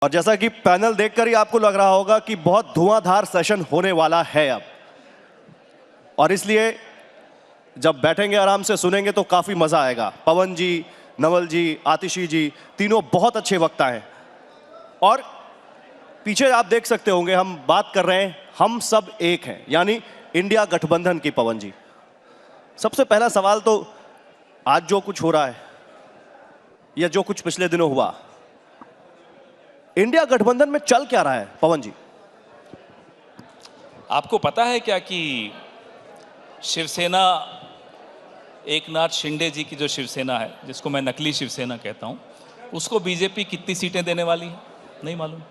और जैसा कि पैनल देखकर ही आपको लग रहा होगा कि बहुत धुआंधार सेशन होने वाला है अब, और इसलिए जब बैठेंगे आराम से सुनेंगे तो काफी मजा आएगा। पवन जी, नवल जी, आतिशी जी तीनों बहुत अच्छे वक्ता हैं। और पीछे आप देख सकते होंगे हम बात कर रहे हैं हम सब एक हैं, यानी इंडिया गठबंधन की। पवन जी, सबसे पहला सवाल तो आज जो कुछ हो रहा है या जो कुछ पिछले दिनों हुआ, इंडिया गठबंधन में चल क्या रहा है पवन जी? आपको पता है क्या कि शिवसेना, एकनाथ शिंदे जी की जो शिवसेना है, जिसको मैं नकली शिवसेना कहता हूं, उसको बीजेपी कितनी सीटें देने वाली है? नहीं मालूम।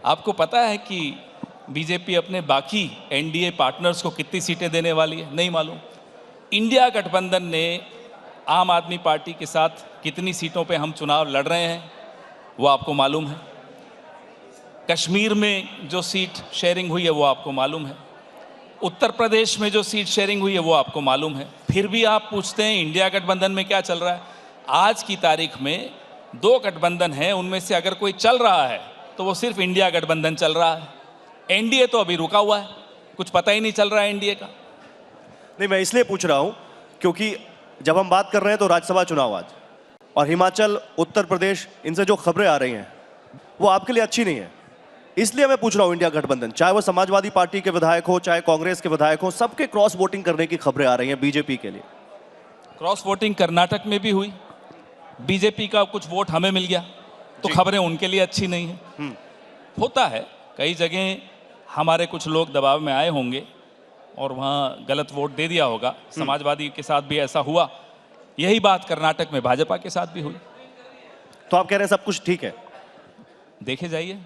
आपको पता है कि बीजेपी अपने बाकी एनडीए पार्टनर्स को कितनी सीटें देने वाली है? नहीं मालूम। इंडिया गठबंधन ने आम आदमी पार्टी के साथ कितनी सीटों पे हम चुनाव लड़ रहे हैं वो आपको मालूम है। कश्मीर में जो सीट शेयरिंग हुई है वो आपको मालूम है। उत्तर प्रदेश में जो सीट शेयरिंग हुई है वो आपको मालूम है। फिर भी आप पूछते हैं इंडिया गठबंधन में क्या चल रहा है? आज की तारीख में 2 गठबंधन हैं, उनमें से अगर कोई चल रहा है तो वो सिर्फ इंडिया गठबंधन चल रहा है। एनडीए तो अभी रुका हुआ है, कुछ पता ही नहीं चल रहा है एनडीए का। नहीं, मैं इसलिए पूछ रहा हूं क्योंकि जब हम बात कर रहे हैं तो राज्यसभा चुनाव आज, और हिमाचल, उत्तर प्रदेश, इनसे जो खबरें आ रही हैं वो आपके लिए अच्छी नहीं है। इसलिए मैं पूछ रहा हूं इंडिया गठबंधन, चाहे वो समाजवादी पार्टी के विधायक हो, चाहे कांग्रेस के विधायक हो, सबके क्रॉस वोटिंग करने की खबरें आ रही हैं बीजेपी के लिए। क्रॉस वोटिंग कर्नाटक में भी हुई, बीजेपी का कुछ वोट हमें मिल गया, तो खबरें उनके लिए अच्छी नहीं है। होता है, कई जगह हमारे कुछ लोग दबाव में आए होंगे और वहाँ गलत वोट दे दिया होगा। समाजवादी के साथ भी ऐसा हुआ। यही बात कर्नाटक में भाजपा के साथ भी हुई। तो आप कह रहे हैं सब कुछ ठीक है? देखे जाइए,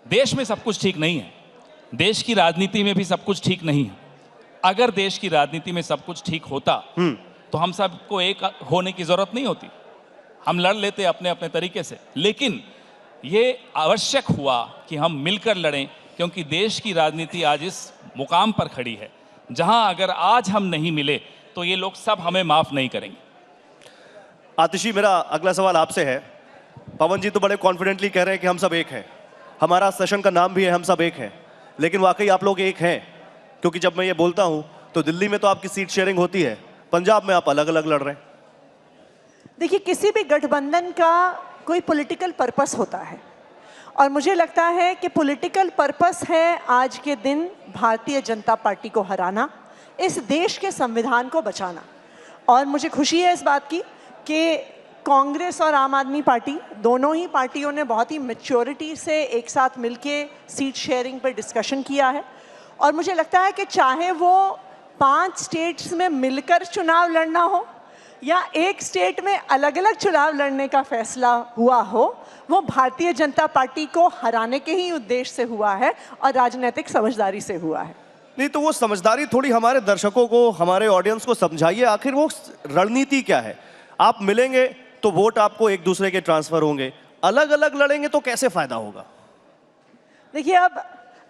देश में सब कुछ ठीक नहीं है, देश की राजनीति में भी सब कुछ ठीक नहीं है। अगर देश की राजनीति में सब कुछ ठीक होता तो हम सबको एक होने की जरूरत नहीं होती, हम लड़ लेते अपने अपने तरीके से। लेकिन ये आवश्यक हुआ कि हम मिलकर लड़ें, क्योंकि देश की राजनीति आज इस मुकाम पर खड़ी है जहां अगर आज हम नहीं मिले तो ये लोग सब हमें माफ नहीं करेंगे। आतिशी, मेरा अगला सवाल आपसे है। पवन जी तो बड़े कॉन्फिडेंटली कह रहे हैं कि हम सब एक हैं, हमारा सेशन का नाम भी है हम सब एक हैं, लेकिन वाकई आप लोग एक हैं? क्योंकि जब मैं ये बोलता हूं तो दिल्ली में तो आपकी सीट शेयरिंग होती है, पंजाब में आप अलग अलग लड़ रहे हैं। देखिए, किसी भी गठबंधन का कोई पॉलिटिकल पर्पस होता है, और मुझे लगता है कि पॉलिटिकल पर्पस है आज के दिन भारतीय जनता पार्टी को हराना, इस देश के संविधान को बचाना। और मुझे खुशी है इस बात की कि कांग्रेस और आम आदमी पार्टी, दोनों ही पार्टियों ने बहुत ही मैच्योरिटी से एक साथ मिलके सीट शेयरिंग पर डिस्कशन किया है। और मुझे लगता है कि चाहे वो 5 स्टेट्स में मिलकर चुनाव लड़ना हो या एक स्टेट में अलग अलग चुनाव लड़ने का फैसला हुआ हो, वो भारतीय जनता पार्टी को हराने के ही उद्देश्य से हुआ है और राजनीतिक समझदारी से हुआ है। नहीं तो वो समझदारी थोड़ी हमारे दर्शकों को, हमारे ऑडियंस को समझाइए, आखिर वो रणनीति क्या है? आप मिलेंगे तो वोट आपको एक दूसरे के ट्रांसफर होंगे, अलग अलग लड़ेंगे तो कैसे फायदा होगा? देखिए, अब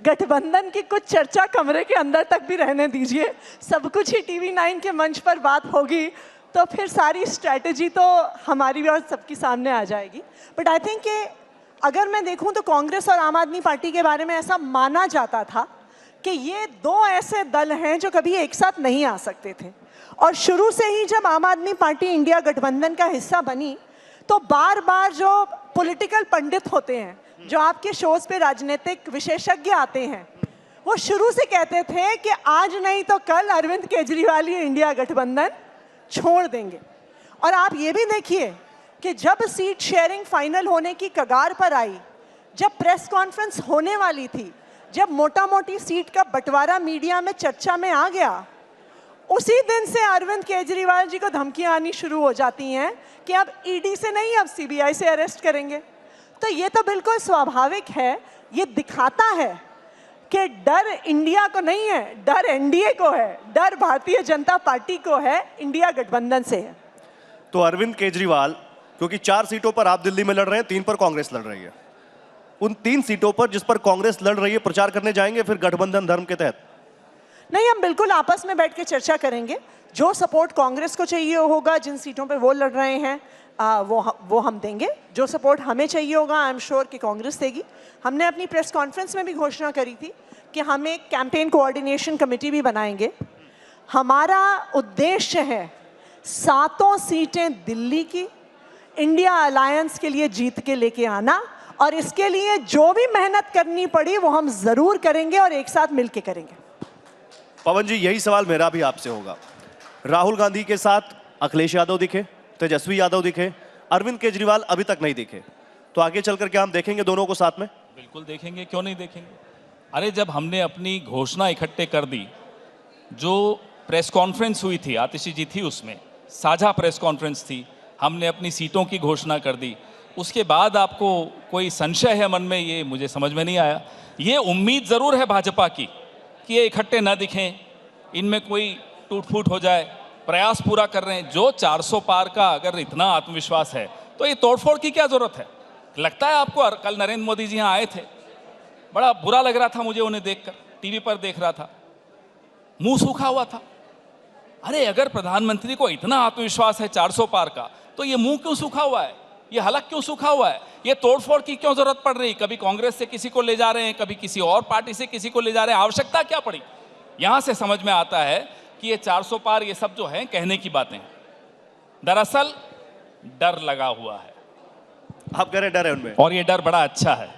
गठबंधन की कुछ चर्चा कमरे के अंदर तक भी रहने दीजिए, सब कुछ ही टीवी 9 के मंच पर बात होगी तो फिर सारी स्ट्रैटेजी तो हमारी भी और सबके सामने आ जाएगी। बट आई थिंक कि अगर मैं देखूं तो कांग्रेस और आम आदमी पार्टी के बारे में ऐसा माना जाता था कि ये 2 ऐसे दल हैं जो कभी एक साथ नहीं आ सकते थे। और शुरू से ही जब आम आदमी पार्टी इंडिया गठबंधन का हिस्सा बनी तो बार बार जो पॉलिटिकल पंडित होते हैं, जो आपके शोज पे राजनीतिक विशेषज्ञ आते हैं, वो शुरू से कहते थे कि आज नहीं तो कल अरविंद केजरीवाल ये इंडिया गठबंधन छोड़ देंगे। और आप ये भी देखिए कि जब सीट शेयरिंग फाइनल होने की कगार पर आई, जब प्रेस कॉन्फ्रेंस होने वाली थी, जब मोटा मोटी सीट का बंटवारा मीडिया में चर्चा में आ गया, उसी दिन से अरविंद केजरीवाल जी को धमकियां आनी शुरू हो जाती हैं कि अब ईडी से नहीं, अब सीबीआई से अरेस्ट करेंगे। तो ये तो बिल्कुल स्वाभाविक है। ये दिखाता है कि डर इंडिया को नहीं है, डर एनडीए को है, डर भारतीय जनता पार्टी को है, इंडिया गठबंधन से है। तो अरविंद केजरीवाल, क्योंकि 4 सीटों पर आप दिल्ली में लड़ रहे हैं, 3 पर कांग्रेस लड़ रही है, उन 3 सीटों पर जिस पर कांग्रेस लड़ रही है प्रचार करने जाएंगे फिर गठबंधन धर्म के तहत? नहीं, हम बिल्कुल आपस में बैठ के चर्चा करेंगे। जो सपोर्ट कांग्रेस को चाहिए होगा, जिन सीटों पे वो लड़ रहे हैं, वो हम देंगे। जो सपोर्ट हमें चाहिए होगा, आई एम श्योर कि कांग्रेस देगी। हमने अपनी प्रेस कॉन्फ्रेंस में भी घोषणा करी थी कि हम एक कैंपेन कोऑर्डिनेशन कमेटी भी बनाएंगे। हमारा उद्देश्य है 7 सीटें दिल्ली की इंडिया अलायंस के लिए जीत के लेके आना, और इसके लिए जो भी मेहनत करनी पड़ी वो हम जरूर करेंगे और एक साथ मिलके करेंगे। पवन जी, यही सवाल मेरा भी आपसे होगा। राहुल गांधी के साथ अखिलेश यादव दिखे, तेजस्वी यादव दिखे, अरविंद केजरीवाल अभी तक नहीं दिखे, तो आगे चलकर क्या हम देखेंगे दोनों को साथ में? बिल्कुल देखेंगे, क्यों नहीं देखेंगे। अरे जब हमने अपनी घोषणा इकट्ठे कर दी, जो प्रेस कॉन्फ्रेंस हुई थी, आतिशी जी थी उसमें, साझा प्रेस कॉन्फ्रेंस थी, हमने अपनी सीटों की घोषणा कर दी, उसके बाद आपको कोई संशय है मन में, ये मुझे समझ में नहीं आया। ये उम्मीद ज़रूर है भाजपा की कि ये इकट्ठे न दिखें, इनमें कोई टूट फूट हो जाए, प्रयास पूरा कर रहे हैं। जो 400 पार का अगर इतना आत्मविश्वास है तो ये तोड़फोड़ की क्या ज़रूरत है? लगता है आपको? कल नरेंद्र मोदी जी यहाँ आए थे, बड़ा बुरा लग रहा था मुझे उन्हें देखकर, टीवी पर देख रहा था, मुंह सूखा हुआ था। अरे अगर प्रधानमंत्री को इतना आत्मविश्वास है 400 पार का, तो ये मुंह क्यों सूखा हुआ है? ये हलक क्यों सूखा हुआ है? ये तोड़फोड़ की क्यों जरूरत पड़ रही? कभी कांग्रेस से किसी को ले जा रहे हैं, कभी किसी और पार्टी से किसी को ले जा रहे हैं, आवश्यकता क्या पड़ी? यहां से समझ में आता है कि ये 400 पार ये सब जो है कहने की बातें, दरअसल डर लगा हुआ है। आप कह रहे हैं डर है उनमें, और ये डर बड़ा अच्छा है।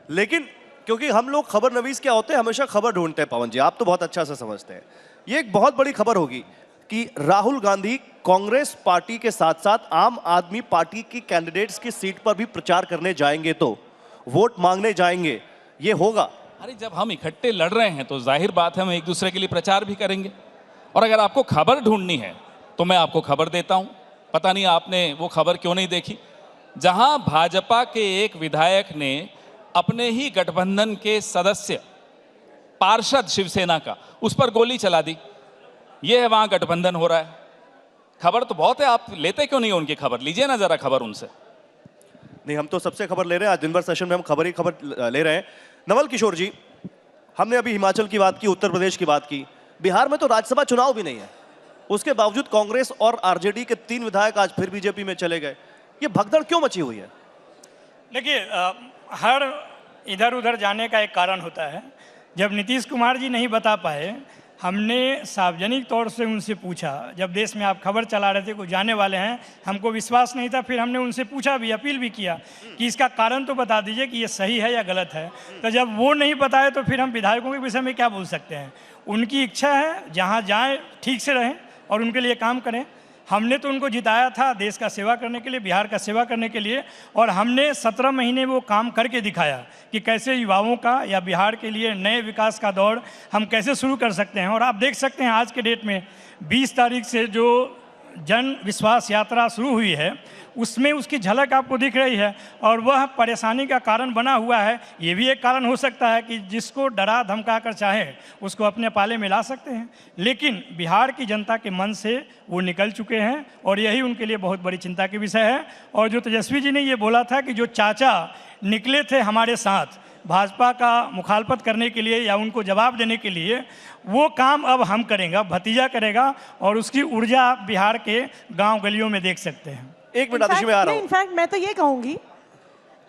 लेकिन क्योंकि हम लोग खबर नवीस क्या होते हैं, हमेशा खबर ढूंढते हैं। पवन जी, आप तो बहुत अच्छा से समझते हैं। ये एक बहुत बड़ी खबर होगी कि राहुल गांधी कांग्रेस पार्टी के साथ साथ आम आदमी पार्टी की कैंडिडेट्स की सीट पर भी प्रचार करने जाएंगे, तो वोट मांगने जाएंगे, ये होगा। अरे जब हम इकट्ठे लड़ रहे हैं तो जाहिर बात है हम एक दूसरे के लिए प्रचार भी करेंगे। और अगर आपको खबर ढूंढनी है तो मैं आपको खबर देता हूं। पता नहीं आपने वो खबर क्यों नहीं देखी, जहां भाजपा के एक विधायक ने अपने ही गठबंधन के सदस्य पार्षद शिवसेना का, उस पर गोली चला दी। ये है वहां गठबंधन हो रहा है। खबर तो बहुत है, आप लेते क्यों नहीं उनकी खबर? लीजिए ना जरा खबर उनसे। नहीं, हम तो सबसे खबर ले रहे हैं। आज दिन भर सेशन में हम खबर ही खबर ले रहे हैं। नवल किशोर जी, हमने अभी हिमाचल की बात की, उत्तर प्रदेश की बात की, बिहार में तो राज्यसभा चुनाव भी नहीं है, उसके बावजूद कांग्रेस और आरजेडी के 3 विधायक आज फिर बीजेपी में चले गए। ये भगदड़ क्यों मची हुई है? देखिए, हर इधर उधर जाने का एक कारण होता है। जब नीतीश कुमार जी नहीं बता पाए, हमने सार्वजनिक तौर से उनसे पूछा, जब देश में आप खबर चला रहे थे कुछ जाने वाले हैं, हमको विश्वास नहीं था, फिर हमने उनसे पूछा भी, अपील भी किया कि इसका कारण तो बता दीजिए कि ये सही है या गलत है। तो जब वो नहीं बताए तो फिर हम विधायकों के विषय में क्या बोल सकते हैं? उनकी इच्छा है, जहाँ जाएँ ठीक से रहें और उनके लिए काम करें। हमने तो उनको जिताया था देश का सेवा करने के लिए, बिहार का सेवा करने के लिए, और हमने 17 महीने वो काम करके दिखाया कि कैसे युवाओं का या बिहार के लिए नए विकास का दौर हम कैसे शुरू कर सकते हैं। और आप देख सकते हैं आज के डेट में 20 तारीख से जो जन विश्वास यात्रा शुरू हुई है, उसमें उसकी झलक आपको दिख रही है, और वह परेशानी का कारण बना हुआ है। ये भी एक कारण हो सकता है कि जिसको डरा धमका कर चाहे उसको अपने पाले में ला सकते हैं, लेकिन बिहार की जनता के मन से वो निकल चुके हैं और यही उनके लिए बहुत बड़ी चिंता की विषय है। और जो तेजस्वी जी ने ये बोला था कि जो चाचा निकले थे हमारे साथ भाजपा का मुखालफत करने के लिए या उनको जवाब देने के लिए, वो काम अब हम करेंगे, भतीजा करेगा, और उसकी ऊर्जा आप बिहार के गांव गलियों में देख सकते हैं। एक मिनट आतिशी में आ रहा हूं। इनफैक्ट मैं तो ये कहूंगी,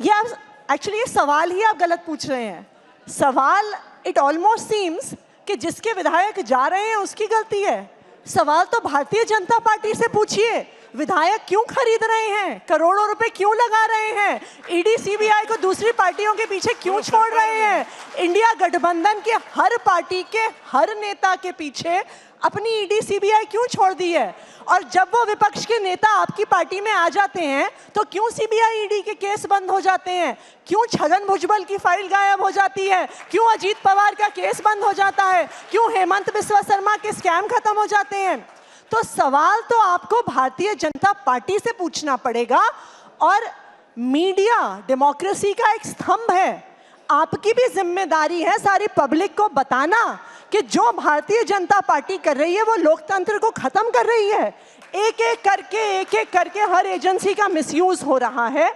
ये आप एक्चुअली ये सवाल ही आप गलत पूछ रहे हैं। सवाल इट ऑलमोस्ट सीम्स कि जिसके विधायक जा रहे हैं उसकी गलती है। सवाल तो भारतीय जनता पार्टी से पूछिए, विधायक क्यों खरीद रहे हैं, करोड़ों रुपए क्यों लगा रहे हैं, ईडी सीबीआई को दूसरी पार्टियों के पीछे क्यों छोड़ रहे हैं, इंडिया गठबंधन के हर पार्टी के हर नेता के पीछे अपनी ईडी सीबीआई क्यों छोड़ दी है, और जब वो विपक्ष के नेता आपकी पार्टी में आ जाते हैं तो क्यों सीबीआई ईडी के केस बंद हो जाते हैं, क्यों छगन भुजबल की फाइल गायब हो जाती है, क्यों अजीत पवार का केस बंद हो जाता है, क्यों हेमंत बिस्वा शर्मा के स्कैम खत्म हो जाते हैं। तो सवाल तो आपको भारतीय जनता पार्टी से पूछना पड़ेगा, और मीडिया डेमोक्रेसी का एक स्तंभ है। आपकी भी जिम्मेदारी है सारी पब्लिक को बताना कि जो भारतीय जनता पार्टी कर रही है वो लोकतंत्र को खत्म कर रही है। एक एक करके हर एजेंसी का मिसयूज हो रहा है।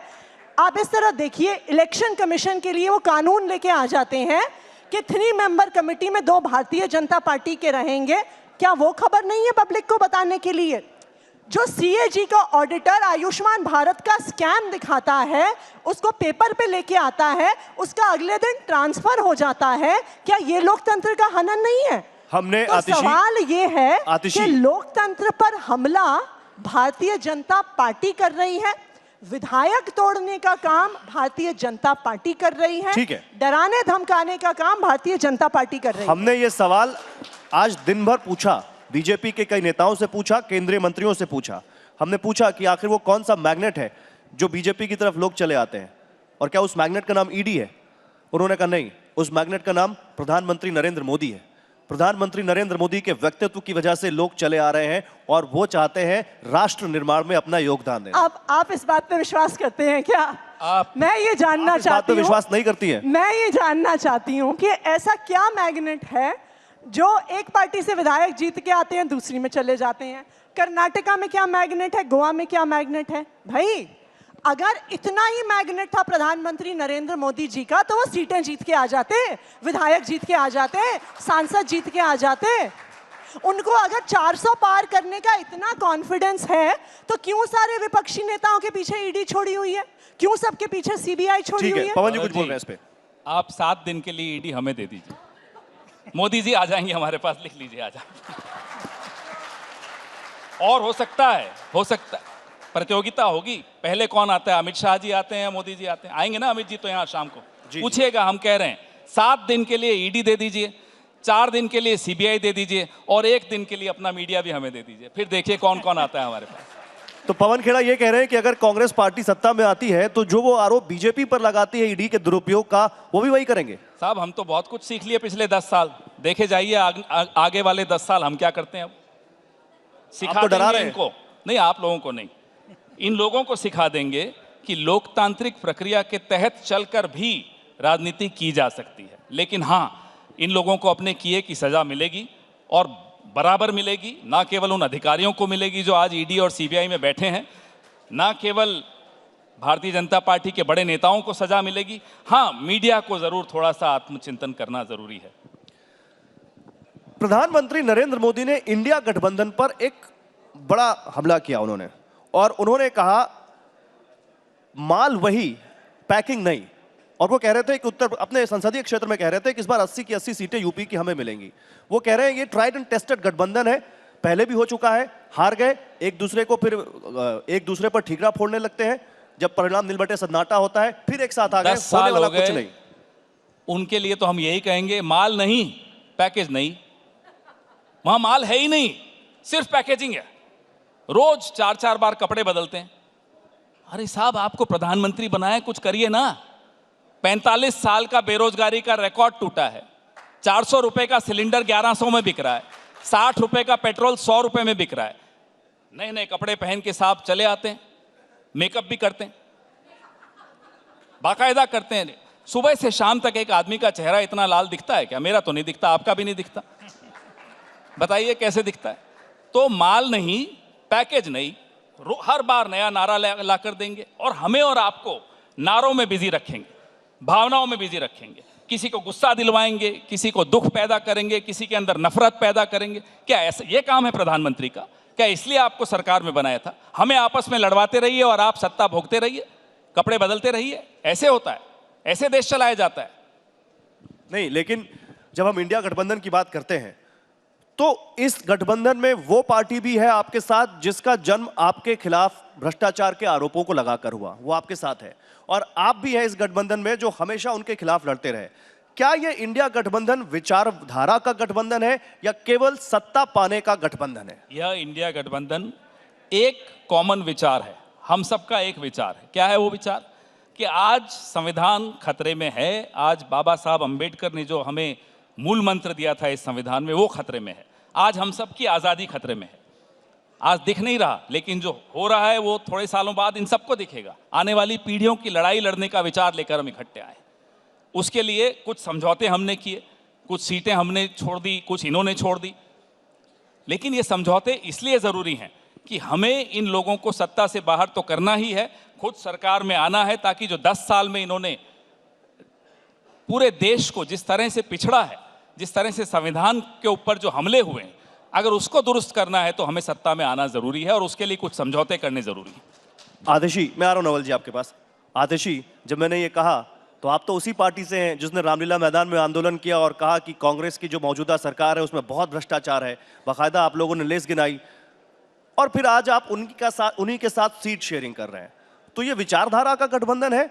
आप इस तरह देखिए, इलेक्शन कमीशन के लिए वो कानून लेके आ जाते हैं कि 3 मेंबर कमेटी में 2 भारतीय जनता पार्टी के रहेंगे, क्या वो खबर नहीं है पब्लिक को बताने के लिए? जो सीएजी का ऑडिटर आयुष्मान भारत का स्कैम दिखाता है, उसको पेपर पे लेके आता है, उसका अगले दिन ट्रांसफर हो जाता है, क्या ये लोकतंत्र का हनन नहीं है? हमने तो सवाल ये है कि लोकतंत्र पर हमला भारतीय जनता पार्टी कर रही है, विधायक तोड़ने का काम भारतीय जनता पार्टी कर रही है, ठीक है, डराने धमकाने का काम भारतीय जनता पार्टी कर रही है। हमने ये सवाल आज दिन भर पूछा, बीजेपी के कई नेताओं से पूछा, केंद्रीय मंत्रियों से पूछा। हमने पूछा कि आखिर वो कौन सा मैग्नेट है जो बीजेपी की तरफ लोग चले आते हैं, और क्या उस मैग्नेट का नाम ईडी है? उन्होंने कहा नहीं, उस मैग्नेट का नाम प्रधानमंत्री नरेंद्र मोदी है। प्रधानमंत्री नरेंद्र मोदी के व्यक्तित्व की वजह से लोग चले आ रहे हैं और वो चाहते हैं राष्ट्र निर्माण में अपना योगदान दें। आप इस बात पे विश्वास करते हैं क्या? मैं ये जानना चाहती हूँ। विश्वास नहीं करती है? मैं ये जानना चाहती हूँ कि ऐसा क्या मैग्नेट है जो एक पार्टी से विधायक जीत के आते हैं, दूसरी में चले जाते हैं? कर्नाटका में क्या मैग्नेट है, गोवा में क्या मैग्नेट है? भाई अगर इतना ही मैग्नेट था प्रधानमंत्री नरेंद्र मोदी जी का, तो वो सीटें जीत के आ जाते, विधायक जीत के आ जाते, सांसद जीत के आ जाते। उनको अगर 400 पार करने का इतना कॉन्फिडेंस है, तो क्यों सारे विपक्षी नेताओं के पीछे ईडी छोड़ी हुई है, क्यों सबके पीछे सीबीआई छोड़ी हुई है? पवन जी कुछ बोल रहे हैं इस पे? आप 7 दिन के लिए ईडी हमें दे दीजिए, मोदी जी आ जाएंगे हमारे पास, लिख लीजिए आ जाएंगे। और हो सकता है प्रतियोगिता होगी, पहले कौन आता है, अमित शाह जी आते हैं, मोदी जी आते हैं? आएंगे ना अमित जी तो यहाँ शाम को पूछिएगा। हम कह रहे हैं 7 दिन के लिए ईडी दे दीजिए, 4 दिन के लिए सीबीआई दे दीजिए, और 1 दिन के लिए अपना मीडिया भी हमें दे दीजिए, फिर देखिए कौन कौन आता है हमारे पास। तो पवन खेड़ा ये कह रहे हैं कि अगर कांग्रेस पार्टी सत्ता में आती है तो जो वो आरोप बीजेपी पर लगाती है ईडी के दुरुपयोग का, वो भी वही करेंगे। साहब हम तो बहुत कुछ सीख लिए पिछले 10 साल, देखे जाइए आगे वाले 10 साल हम क्या करते हैं। अब सिखा देंगे इनको, नहीं आप लोगों को नहीं, इन लोगों को सिखा देंगे कि लोकतांत्रिक प्रक्रिया के तहत चलकर भी राजनीति की जा सकती है। लेकिन हाँ, इन लोगों को अपने किए की सजा मिलेगी, और बराबर मिलेगी। ना केवल उन अधिकारियों को मिलेगी जो आज ईडी और सीबीआई में बैठे हैं, ना केवल भारतीय जनता पार्टी के बड़े नेताओं को सजा मिलेगी। हाँ, मीडिया को जरूर थोड़ा सा आत्मचिंतन करना जरूरी है। प्रधानमंत्री नरेंद्र मोदी ने इंडिया गठबंधन पर एक बड़ा हमला किया उन्होंने, और उन्होंने कहा माल वही, पैकिंग नहीं। और वो कह रहे थे कि अपने संसदीय क्षेत्र में कह रहे थे कि इस बार 80 की 80 सीटें यूपी की हमें मिलेंगी। वो कह रहे हैं ये ट्राइड एंड टेस्टेड गठबंधन है, पहले भी हो चुका है, हार गए, एक दूसरे पर ठीकरा फोड़ने लगते हैं, जब परिणाम निलबटे सन्नाटा होता है, फिर एक साथ आ गए, होने वाला कुछ नहीं। उनके लिए तो हम यही कहेंगे, माल नहीं, पैकेज नहीं, वहां माल है ही नहीं, सिर्फ पैकेजिंग है। रोज 4-4 बार कपड़े बदलते हैं। अरे साहब, आपको प्रधानमंत्री बनाए, कुछ करिए ना। 45 साल का बेरोजगारी का रिकॉर्ड टूटा है। 400 रुपए का सिलेंडर 1100 में बिक रहा है, 60 रुपए का पेट्रोल 100 रुपए में बिक रहा है। नए नए कपड़े पहन के साहब चले आते हैं, मेकअप भी करते हैं, बाकायदा करते हैं। सुबह से शाम तक एक आदमी का चेहरा इतना लाल दिखता है क्या? मेरा तो नहीं दिखता, आपका भी नहीं दिखता, बताइए कैसे दिखता है? तो माल नहीं, पैकेज नहीं, हर बार नया नारा ला कर देंगे, और हमें और आपको नारों में बिजी रखेंगे, भावनाओं में बिजी रखेंगे। किसी को गुस्सा दिलवाएंगे, किसी को दुख पैदा करेंगे, किसी के अंदर नफरत पैदा करेंगे। क्या ऐसा ये काम है प्रधानमंत्री का? क्या इसलिए आपको सरकार में बनाया था? हमें आपस में लड़वाते रहिए और आप सत्ता भोगते रहिए, कपड़े बदलते रहिए? ऐसे होता है? ऐसे देश चलाया जाता है? नहीं, लेकिन जब हम इंडिया गठबंधन की बात करते हैं तो इस गठबंधन में वो पार्टी भी है आपके साथ जिसका जन्म आपके खिलाफ भ्रष्टाचार के आरोपों को लगाकर हुआ, वो आपके साथ है, और आप भी हैं इस गठबंधन में जो हमेशा उनके खिलाफ लड़ते रहे। क्या ये इंडिया गठबंधन विचारधारा का गठबंधन है या केवल सत्ता पाने का गठबंधन है? यह इंडिया गठबंधन एक कॉमन विचार है, हम सबका एक विचार है। क्या है वो विचार? कि आज संविधान खतरे में है। आज बाबा साहब अंबेडकर ने जो हमें मूल मंत्र दिया था इस संविधान में, वो खतरे में है। आज हम सब की आज़ादी खतरे में है। आज दिख नहीं रहा, लेकिन जो हो रहा है वो थोड़े सालों बाद इन सबको दिखेगा। आने वाली पीढ़ियों की लड़ाई लड़ने का विचार लेकर हम इकट्ठे आए। उसके लिए कुछ समझौते हमने किए, कुछ सीटें हमने छोड़ दी, कुछ इन्होंने छोड़ दी। लेकिन ये समझौते इसलिए ज़रूरी हैं कि हमें इन लोगों को सत्ता से बाहर तो करना ही है, खुद सरकार में आना है, ताकि जो 10 साल में इन्होंने पूरे देश को जिस तरह से पिछड़ा है, जिस तरह से संविधान के ऊपर जो हमले हुए हैं, अगर उसको दुरुस्त करना है तो हमें सत्ता में आना जरूरी है और उसके लिए कुछ समझौते करने जरूरी है। आतिशी, मैं आ रहा हूं नवल जी आपके पास। आतिशी, जब मैंने ये कहा तो आप तो उसी पार्टी से हैं जिसने रामलीला मैदान में आंदोलन किया और कहा कि कांग्रेस की जो मौजूदा सरकार है उसमें बहुत भ्रष्टाचार है, बाकायदा आप लोगों ने लिस्ट गिनाई, और फिर आज आप उन्हीं के साथ सीट शेयरिंग कर रहे हैं। तो ये विचारधारा का गठबंधन है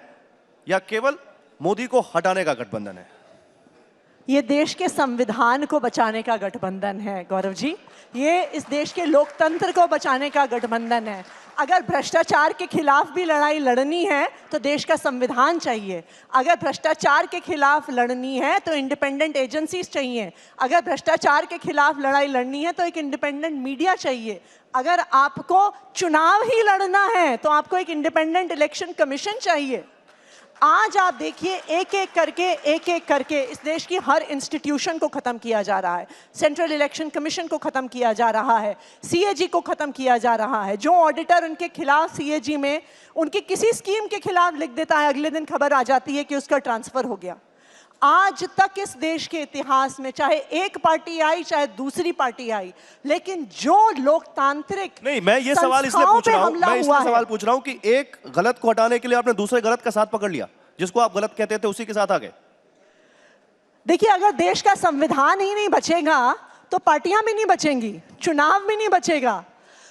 या केवल मोदी को हटाने का गठबंधन है? ये देश के संविधान को बचाने का गठबंधन है गौरव जी। ये इस देश के लोकतंत्र को बचाने का गठबंधन है। अगर भ्रष्टाचार के खिलाफ भी लड़ाई लड़नी है तो देश का संविधान चाहिए। अगर भ्रष्टाचार के खिलाफ लड़नी है तो इंडिपेंडेंट एजेंसीज चाहिए। अगर भ्रष्टाचार के खिलाफ लड़ाई लड़नी है तो एक इंडिपेंडेंट मीडिया चाहिए। अगर आपको चुनाव ही लड़ना है तो आपको एक इंडिपेंडेंट इलेक्शन कमीशन चाहिए। आज आप देखिए एक एक करके इस देश की हर इंस्टीट्यूशन को खत्म किया जा रहा है। सेंट्रल इलेक्शन कमीशन को खत्म किया जा रहा है, सीएजी को खत्म किया जा रहा है। जो ऑडिटर उनके खिलाफ सीएजी में उनकी किसी स्कीम के खिलाफ लिख देता है, अगले दिन खबर आ जाती है कि उसका ट्रांसफर हो गया। आज तक इस देश के इतिहास में चाहे एक पार्टी आई चाहे दूसरी पार्टी आई, लेकिन जो लोकतांत्रिक नहीं, मैं ये सवाल इसलिए पूछ रहा हूं, मैं इसलिए सवाल पूछ रहा हूं कि एक गलत को हटाने के लिए आपने दूसरे गलत का साथ पकड़ लिया, जिसको आप गलत कहते थे उसी के साथ आ गए। देखिए, अगर देश का संविधान ही नहीं बचेगा तो पार्टियां भी नहीं बचेंगी, चुनाव भी नहीं बचेगा।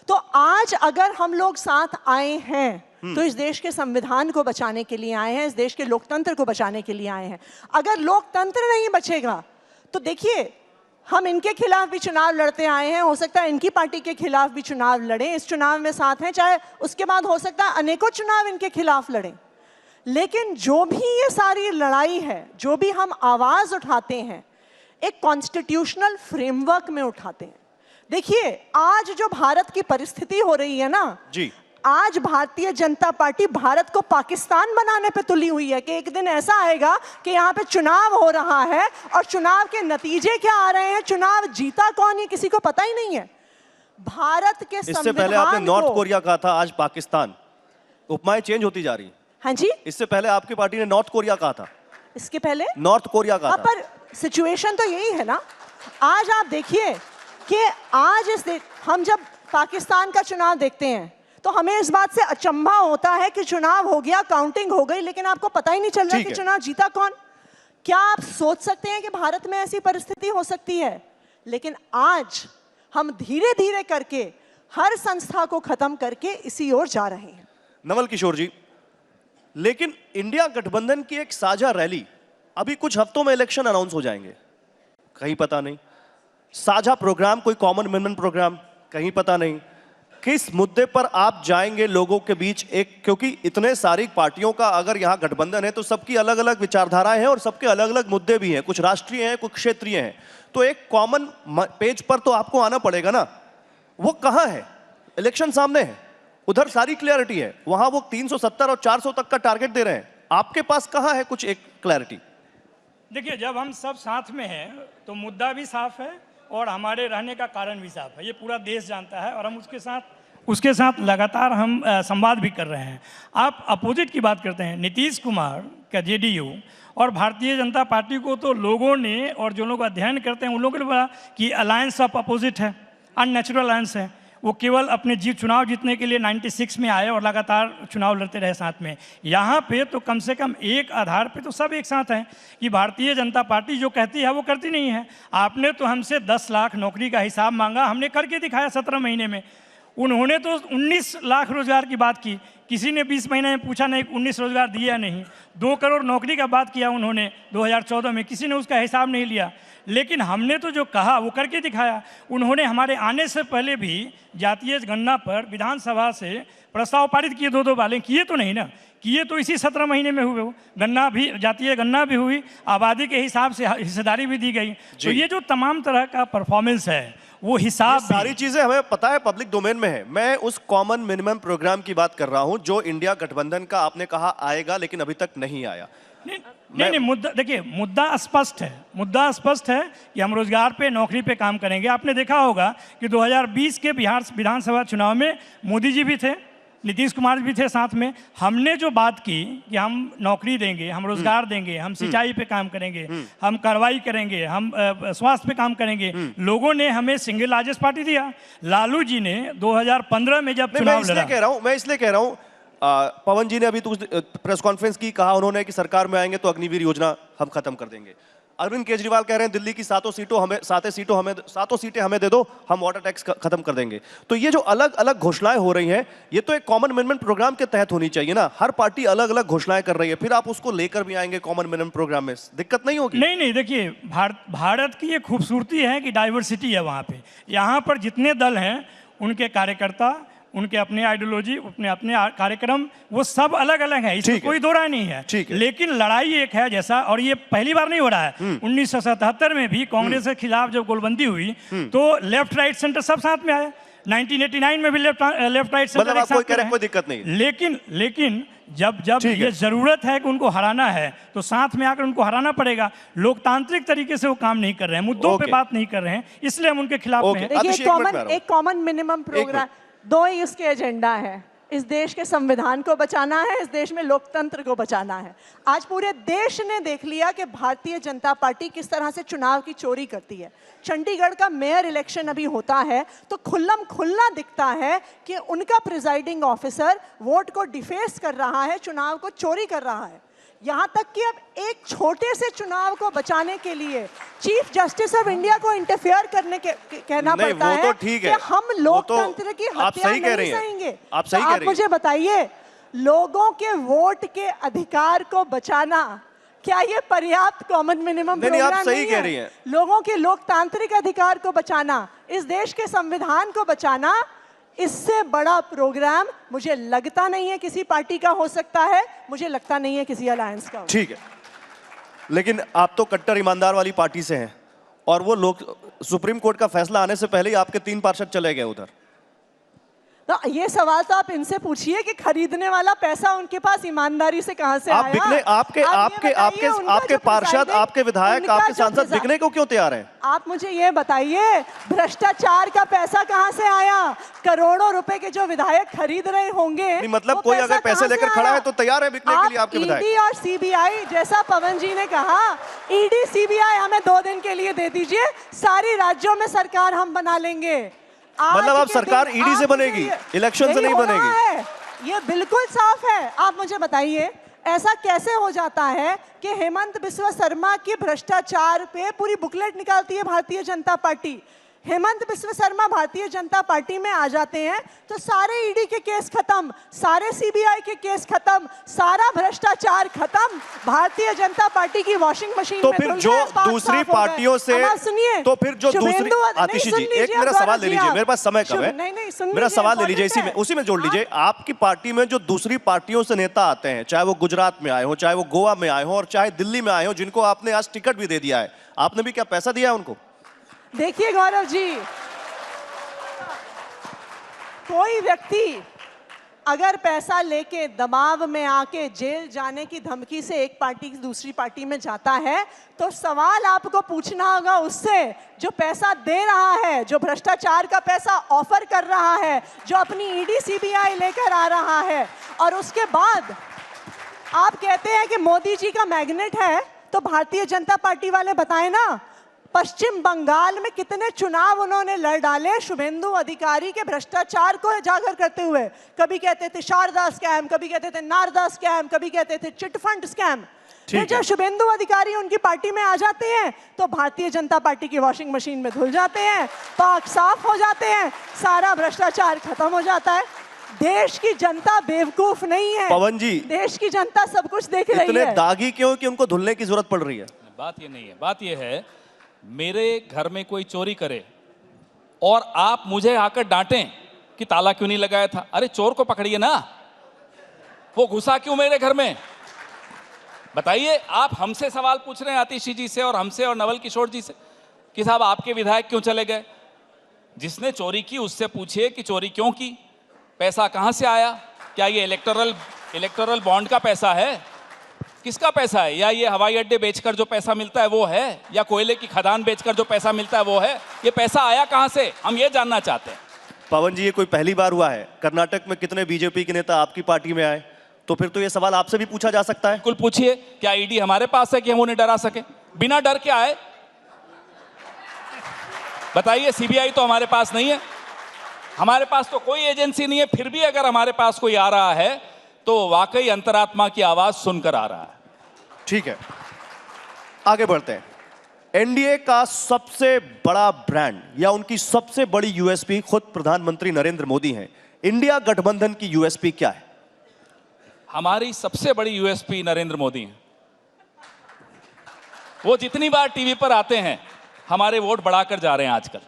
तो आज अगर हम लोग साथ आए हैं तो इस देश के संविधान को बचाने के लिए आए हैं, इस देश के लोकतंत्र को बचाने के लिए आए हैं। अगर लोकतंत्र नहीं बचेगा तो देखिए, हम इनके खिलाफ भी चुनाव लड़ते आए हैं, हो सकता है इनकी पार्टी के खिलाफ भी चुनाव लड़ें, इस चुनाव में साथ हैं, चाहे उसके बाद हो सकता है अनेकों चुनाव इनके खिलाफ लड़ें। लेकिन जो भी ये सारी लड़ाई है, जो भी हम आवाज उठाते हैं, एक कॉन्स्टिट्यूशनल फ्रेमवर्क में उठाते हैं। देखिए, आज जो भारत की परिस्थिति हो रही है ना जी, आज भारतीय जनता पार्टी भारत को पाकिस्तान बनाने पे तुली हुई है कि एक दिन ऐसा आएगा कि यहाँ पे चुनाव हो रहा है और चुनाव के नतीजे क्या आ रहे हैं, चुनाव जीता कौन, ये किसी को पता ही नहीं है। भारत के इससे पहले आपने नॉर्थ कोरिया कहा था, आज पाकिस्तान, उपमाएं चेंज होती जा रही। हाँ जी, इससे पहले आपकी पार्टी ने नॉर्थ कोरिया कहा था, इसके पहले नॉर्थ कोरिया कहा था। पर सिचुएशन तो यही है ना। आज आप देखिए कि आज हम जब पाकिस्तान का चुनाव देखते हैं तो हमें इस बात से अचंभा होता है कि चुनाव हो गया, काउंटिंग हो गई, लेकिन आपको पता ही नहीं चल रहा कि चुनाव जीता कौन। क्या आप सोच सकते हैं कि भारत में ऐसी परिस्थिति हो सकती है? लेकिन आज हम धीरे धीरे करके हर संस्था को खत्म करके इसी ओर जा रहे हैं। नवल किशोर जी, लेकिन इंडिया गठबंधन की एक साझा रैली, अभी कुछ हफ्तों में इलेक्शन अनाउंस हो जाएंगे, कहीं पता नहीं। साझा प्रोग्राम, कोई कॉमन मैन प्रोग्राम, कहीं पता नहीं। किस मुद्दे पर आप जाएंगे लोगों के बीच? एक, क्योंकि इतने सारी पार्टियों का अगर यहाँ गठबंधन है तो सबकी अलग अलग विचारधाराएं हैं और सबके अलग अलग मुद्दे भी हैं, कुछ राष्ट्रीय हैं, कुछ क्षेत्रीय हैं। तो एक कॉमन पेज पर तो आपको आना पड़ेगा ना। वो कहाँ है? इलेक्शन सामने है, उधर सारी क्लैरिटी है, वहां वो 370 और 400 तक का टारगेट दे रहे हैं। आपके पास कहाँ है कुछ एक क्लैरिटी? देखिए, जब हम सब साथ में हैं तो मुद्दा भी साफ है और हमारे रहने का कारण भी साफ है। ये पूरा देश जानता है और हम उसके साथ लगातार हम संवाद भी कर रहे हैं। आप अपोजिट की बात करते हैं, नीतीश कुमार का जेडीयू और भारतीय जनता पार्टी को तो लोगों ने, और जो लोग अध्ययन करते हैं उन लोगों ने बोला कि अलायंस ऑफ अपोजिट है, अननेचुरल अलायंस है। वो केवल अपने चुनाव जीतने के लिए 96 में आए और लगातार चुनाव लड़ते रहे साथ में। यहाँ पे तो कम से कम एक आधार पे तो सब एक साथ हैं कि भारतीय जनता पार्टी जो कहती है वो करती नहीं है। आपने तो हमसे 10 लाख नौकरी का हिसाब मांगा, हमने करके दिखाया 17 महीने में। उन्होंने तो 19 लाख रोजगार की बात की, किसी ने 20 महीने में पूछा नहीं 19 रोजगार दिया नहीं। 2 करोड़ नौकरी का बात किया उन्होंने 2014 में, किसी ने उसका हिसाब नहीं लिया। लेकिन हमने तो जो कहा वो करके दिखाया। उन्होंने हमारे आने से पहले भी जातीय गणना पर विधानसभा से प्रस्ताव पारित किए, 2 वाले किए तो नहीं ना, किए तो इसी 17 महीने में हुए। वो गणना भी, जातीय गणना भी हुई, आबादी के हिसाब से हिस्सेदारी भी दी गई। तो ये जो तमाम तरह का परफॉर्मेंस है, वो हिसाब, सारी चीजें हमें पता है, पब्लिक डोमेन में है। मैं उस कॉमन मिनिमम प्रोग्राम की बात कर रहा हूं जो इंडिया गठबंधन का आपने कहा आएगा, लेकिन अभी तक नहीं आया। नहीं, मुद्दा देखिए, मुद्दा स्पष्ट है कि हम रोजगार पे, नौकरी पे काम करेंगे। आपने देखा होगा कि 2020 के बिहार विधानसभा चुनाव में मोदी जी भी थे, नीतीश कुमार भी थे साथ में। हमने जो बात की कि हम नौकरी देंगे, हम रोजगार देंगे, हम सिंचाई पे काम करेंगे, हम कार्रवाई करेंगे, हम स्वास्थ्य पे काम करेंगे, लोगों ने हमें सिंगल लार्जेस्ट पार्टी दिया। लालू जी ने 2015 में जब मैं चुनाव इसलिए लड़ा, कह रहा हूं पवन जी ने अभी तो प्रेस कॉन्फ्रेंस की, कहा उन्होंने कि सरकार में आएंगे तो अग्निवीर योजना हम खत्म कर देंगे। अरविंद केजरीवाल कह रहे हैं दिल्ली की सातों सीटें हमें दे दो, हम वाटर टैक्स खत्म कर देंगे। तो ये जो अलग अलग घोषणाएं हो रही हैं, ये तो एक कॉमन मिनिमम प्रोग्राम के तहत होनी चाहिए ना। हर पार्टी अलग अलग घोषणाएं कर रही है, फिर आप उसको लेकर भी आएंगे कॉमन मिनिमम प्रोग्राम में, दिक्कत नहीं होगी? नहीं, देखिए, भारत की ये खूबसूरती है कि डाइवर्सिटी है वहाँ पे। यहाँ पर जितने दल हैं, उनके कार्यकर्ता, उनके अपने आइडियोलॉजी, अपने कार्यक्रम, वो सब अलग अलग है, इसमें कोई दो राय नहीं है। लेकिन लड़ाई एक है जैसा, और ये पहली बार नहीं हो रहा है। 1977 में भी कांग्रेस के खिलाफ जब गोलबंदी हुई तो लेफ्ट राइट सेंटर सब साथ में आया। 1989 में भी लेफ्ट राइट सेंटर मतलब आपको कह रहे कोई दिक्कत नहीं। लेकिन जब ये जरूरत है कि उनको हराना है तो साथ में आकर उनको हराना पड़ेगा। लोकतांत्रिक तरीके से वो काम नहीं कर रहे हैं, मुद्दों पे बात नहीं कर रहे हैं, इसलिए हम उनके खिलाफ हैं। देखिए, एक कॉमन मिनिमम प्रोग्राम, दो ही उसके एजेंडा है। इस देश के संविधान को बचाना है, इस देश में लोकतंत्र को बचाना है। आज पूरे देश ने देख लिया कि भारतीय जनता पार्टी किस तरह से चुनाव की चोरी करती है। चंडीगढ़ का मेयर इलेक्शन अभी होता है तो खुल्लम खुल्ला दिखता है कि उनका प्रिजाइडिंग ऑफिसर वोट को डिफेस कर रहा है, चुनाव को चोरी कर रहा है। यहाँ तक कि अब एक छोटे से चुनाव को बचाने के लिए चीफ जस्टिस ऑफ इंडिया को इंटरफेयर करने के कहना पड़ता है, कि हम लोकतंत्र की हत्या नहीं सहेंगे। आप मुझे बताइए, लोगों के वोट के अधिकार को बचाना क्या ये पर्याप्त कॉमन मिनिमम प्रोग्राम नहीं है? लोगों के लोकतांत्रिक अधिकार को बचाना, इस देश के संविधान को बचाना, इससे बड़ा प्रोग्राम मुझे लगता नहीं है किसी पार्टी का हो सकता है, मुझे लगता नहीं है किसी अलायंस का। ठीक है, लेकिन आप तो कट्टर ईमानदार वाली पार्टी से हैं, और वो लोग सुप्रीम कोर्ट का फैसला आने से पहले ही आपके 3 पार्षद चले गए उधर। तो ये सवाल तो आप इनसे पूछिए कि खरीदने वाला पैसा उनके पास ईमानदारी से कहां से आप आया? बिकने, आपके पार्षद, आपके विधायक, आपके सांसद बिकने को क्यों तैयार हैं? आप मुझे ये बताइए, भ्रष्टाचार का पैसा कहां से आया? करोड़ों रुपए के जो विधायक खरीद रहे होंगे, मतलब कोई अगर पैसे लेकर खड़ा है तो तैयार है बिकने के लिए आपके विधायक। ईडी और सीबीआई, जैसा पवन जी ने कहा, ईडी सीबीआई हमें 2 दिन के लिए दे दीजिए, सारी राज्यों में सरकार हम बना लेंगे। मतलब अब सरकार ईडी से बनेगी, इलेक्शन से नहीं बनेगी? ये बिल्कुल साफ है। आप मुझे बताइए, ऐसा कैसे हो जाता है कि हेमंत बिस्वा शर्मा की भ्रष्टाचार पे पूरी बुकलेट निकालती है भारतीय जनता पार्टी। हेमंत बिस्वा शर्मा भारतीय जनता पार्टी में आ जाते हैं तो सारे ईडी के केस खत्म, सारे सीबीआई के केस खत्म, सारा भ्रष्टाचार खत्म, भारतीय जनता पार्टी की वॉशिंग मशीन तो में फिर जो दूसरी पार्टियों से, तो फिर जो दूसरी, आतिशी जी एक मेरा सवाल ले लीजिए, मेरे पास समय कम है, मेरा सवाल ले लीजिए, उसी में जोड़ लीजिए। आपकी पार्टी में जो दूसरी पार्टियों से नेता आते हैं, चाहे वो गुजरात में आए हो, चाहे वो गोवा में आए हो, और चाहे दिल्ली में आए हो, जिनको आपने आज टिकट भी दे दिया है, आपने भी क्या पैसा दिया है उनको? देखिए गौरव जी, कोई व्यक्ति अगर पैसा लेके दबाव में आके जेल जाने की धमकी से एक पार्टी की दूसरी पार्टी में जाता है तो सवाल आपको पूछना होगा उससे जो पैसा दे रहा है, जो भ्रष्टाचार का पैसा ऑफर कर रहा है, जो अपनी ईडी सीबीआई लेकर आ रहा है। और उसके बाद आप कहते हैं कि मोदी जी का मैग्नेट है, तो भारतीय जनता पार्टी वाले बताएं ना, पश्चिम बंगाल में कितने चुनाव उन्होंने लड़ डाले शुभेंदु अधिकारी के भ्रष्टाचार को उजागर करते हुए। कभी कहते थे शारदा स्कैम, कभी कहते थे नारदा स्कैम, कभी कहते थे चिट फंड स्कैम। फिर जब शुभेंदु अधिकारी उनकी पार्टी में आ जाते हैं तो भारतीय जनता पार्टी की वॉशिंग मशीन में धुल जाते हैं, पाक साफ हो जाते हैं, सारा भ्रष्टाचार खत्म हो जाता है। देश की जनता बेवकूफ नहीं है पवन जी, देश की जनता सब कुछ देख रही है। इतने दागी क्यों कि उनको धुलने की जरूरत पड़ रही है? बात ये नहीं है, बात ये है, मेरे घर में कोई चोरी करे और आप मुझे आकर डांटें कि ताला क्यों नहीं लगाया था। अरे चोर को पकड़िए ना, वो घुसा क्यों मेरे घर में? बताइए। आप हमसे सवाल पूछ रहे हैं आतिशी जी से और हमसे और नवल किशोर जी से कि साहब आपके विधायक क्यों चले गए। जिसने चोरी की उससे पूछिए कि चोरी क्यों की, पैसा कहां से आया, क्या ये इलेक्टोरल बॉन्ड का पैसा है, किसका पैसा है, या ये हवाई अड्डे बेचकर जो पैसा मिलता है वो है, या कोयले की खदान बेचकर जो पैसा मिलता है वो है, ये पैसा आया कहां से, हम ये जानना चाहते हैं। पवन जी, ये कोई पहली बार हुआ है? कर्नाटक में कितने बीजेपी के नेता आपकी पार्टी में आए? तो फिर तो ये सवाल आपसे भी पूछा जा सकता है। बिल्कुल पूछिए, क्या ईडी हमारे पास है कि हम उन्हें डरा सके? बिना डर के आए, बताइए। सीबीआई तो हमारे पास नहीं है, हमारे पास तो कोई एजेंसी नहीं है। फिर भी अगर हमारे पास कोई आ रहा है तो वाकई अंतरात्मा की आवाज सुनकर आ रहा है। ठीक है, आगे बढ़ते हैं। एनडीए का सबसे बड़ा ब्रांड या उनकी सबसे बड़ी यूएसपी खुद प्रधानमंत्री नरेंद्र मोदी हैं। इंडिया गठबंधन की यूएसपी क्या है? हमारी सबसे बड़ी यूएसपी नरेंद्र मोदी हैं। वो जितनी बार टीवी पर आते हैं हमारे वोट बढ़ाकर जा रहे हैं आजकल,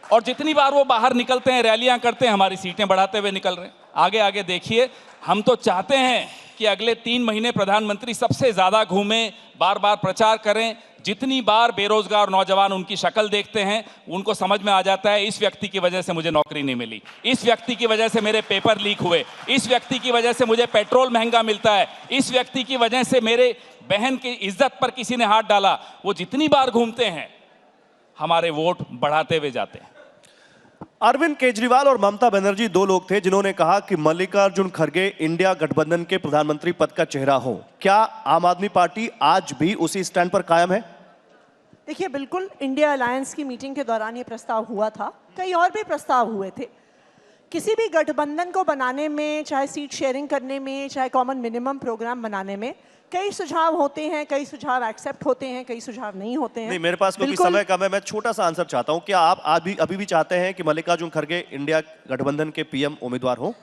और जितनी बार वो बाहर निकलते हैं, रैलियां करते हैं, हमारी सीटें बढ़ाते हुए निकल रहे हैं। आगे आगे देखिए, हम तो चाहते हैं कि अगले 3 महीने प्रधानमंत्री सबसे ज्यादा घूमें, बार बार प्रचार करें। जितनी बार बेरोजगार नौजवान उनकी शक्ल देखते हैं, उनको समझ में आ जाता है इस व्यक्ति की वजह से मुझे नौकरी नहीं मिली, इस व्यक्ति की वजह से मेरे पेपर लीक हुए, इस व्यक्ति की वजह से मुझे पेट्रोल महंगा मिलता है, इस व्यक्ति की वजह से मेरे बहन की इज्जत पर किसी ने हाथ डाला। वो जितनी बार घूमते हैं हमारे वोट बढ़ाते हुए जाते हैं। अरविंद केजरीवाल और ममता बनर्जी 2 लोग थे जिन्होंने कहा कि मल्लिकार्जुन खड़गे इंडिया गठबंधन के प्रधानमंत्री पद का चेहरा हो। क्या आम आदमी पार्टी आज भी उसी स्टैंड पर कायम है? देखिए, बिल्कुल इंडिया अलायंस की मीटिंग के दौरान ये प्रस्ताव हुआ था, कई और भी प्रस्ताव हुए थे। किसी भी गठबंधन को बनाने में, चाहे सीट शेयरिंग करने में, चाहे कॉमन मिनिमम प्रोग्राम बनाने में, कई सुझाव होते हैं, कई सुझाव एक्सेप्ट होते हैं, कई सुझाव नहीं होते हैं। नहीं, मेरे पास क्योंकि समय कम है, मैं छोटा सा आंसर चाहता हूं। क्या आप अभी भी चाहते हैं कि मल्लिकार्जुन खड़गे इंडिया गठबंधन के पीएम उम्मीदवार हो?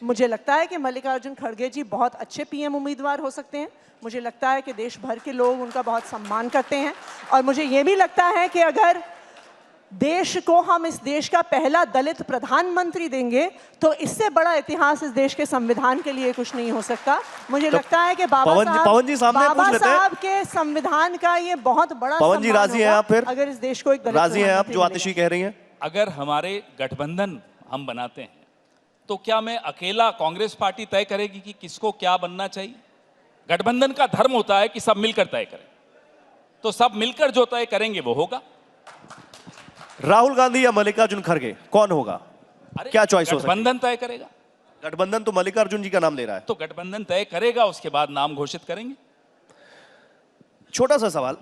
मुझे लगता है कि मल्लिकार्जुन खड़गे जी बहुत अच्छे पीएम उम्मीदवार हो सकते हैं। मुझे लगता है कि देश भर के लोग उनका बहुत सम्मान करते हैं, और मुझे ये भी लगता है कि अगर देश को हम इस देश का पहला दलित प्रधानमंत्री देंगे तो इससे बड़ा इतिहास इस देश के संविधान के लिए कुछ नहीं हो सकता। मुझे लगता है कि बाबा साहब के संविधान का ये बहुत बड़ा पवन जी राजी हैं आप? फिर अगर इस देश को एक दलित राजी हैं आप जो आतिशी कह रही हैं? अगर हमारे गठबंधन हम बनाते हैं तो क्या मैं अकेला, कांग्रेस पार्टी तय करेगी कि किसको क्या बनना चाहिए? गठबंधन का धर्म होता है कि सब मिलकर तय करें, तो सब मिलकर जो तय करेंगे वो होगा। राहुल गांधी या मल्लिकार्जुन खड़गे, कौन होगा? क्या चॉइस हो सकती है? गठबंधन तय करेगा। गठबंधन तो मल्लिकार्जुन जी का नाम ले रहा है, तो गठबंधन तय करेगा, उसके बाद नाम घोषित करेंगे। छोटा सा सवाल,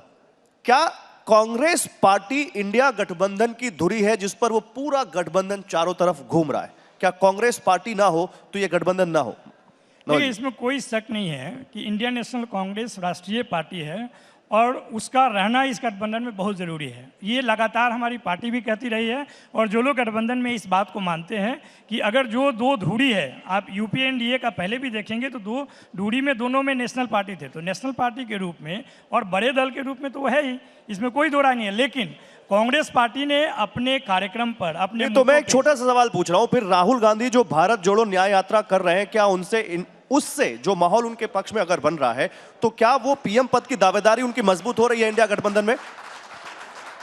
क्या कांग्रेस पार्टी इंडिया गठबंधन की धुरी है जिस पर वो पूरा गठबंधन चारों तरफ घूम रहा है? क्या कांग्रेस पार्टी ना हो तो ये गठबंधन ना हो? देखिए, इसमें कोई शक नहीं है कि इंडियन नेशनल कांग्रेस राष्ट्रीय पार्टी है और उसका रहना इस गठबंधन में बहुत ज़रूरी है। ये लगातार हमारी पार्टी भी कहती रही है, और जो लोग गठबंधन में इस बात को मानते हैं कि अगर जो 2 धुरी है, आप यूपीए एनडीए का पहले भी देखेंगे तो 2 धुरी में दोनों में नेशनल पार्टी थे, तो नेशनल पार्टी के रूप में और बड़े दल के रूप में तो वो है ही, इसमें कोई दो राय नहीं है। लेकिन कांग्रेस पार्टी ने अपने कार्यक्रम पर अपने तो मैं एक छोटा सा सवाल पूछ रहा हूं, फिर राहुल गांधी जो भारत जोड़ो न्याय यात्रा कर रहे हैं, क्या उससे जो माहौल उनके पक्ष में अगर बन रहा है तो क्या वो पीएम पद की दावेदारी उनकी मजबूत हो रही है इंडिया गठबंधन में?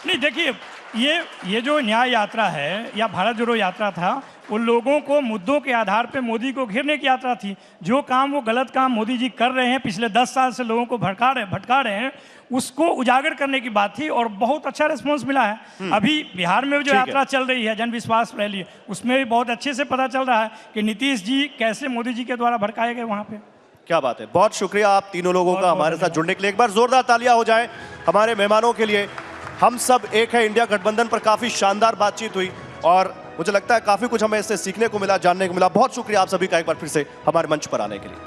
नहीं, देखिए, ये जो न्याय यात्रा है या भारत जोड़ो यात्रा था, उन लोगों को मुद्दों के आधार पे मोदी को घेरने की यात्रा थी। जो काम वो गलत काम मोदी जी कर रहे हैं, पिछले 10 साल से लोगों को भटका रहे हैं, उसको उजागर करने की बात थी, और बहुत अच्छा रिस्पॉन्स मिला है। अभी बिहार में जो यात्रा चल रही है, जन विश्वास रैली, उसमें भी बहुत अच्छे से पता चल रहा है कि नीतीश जी कैसे मोदी जी के द्वारा भड़काए गए वहाँ पे। क्या बात है, बहुत शुक्रिया आप तीनों लोगों का हमारे साथ जुड़ने के लिए। एक बार जोरदार तालियां हो जाए हमारे मेहमानों के लिए। हम सब एक है इंडिया गठबंधन पर काफी शानदार बातचीत हुई, और मुझे लगता है काफी कुछ हमें इससे सीखने को मिला, जानने को मिला। बहुत शुक्रिया आप सभी का एक बार फिर से हमारे मंच पर आने के लिए। Thank you.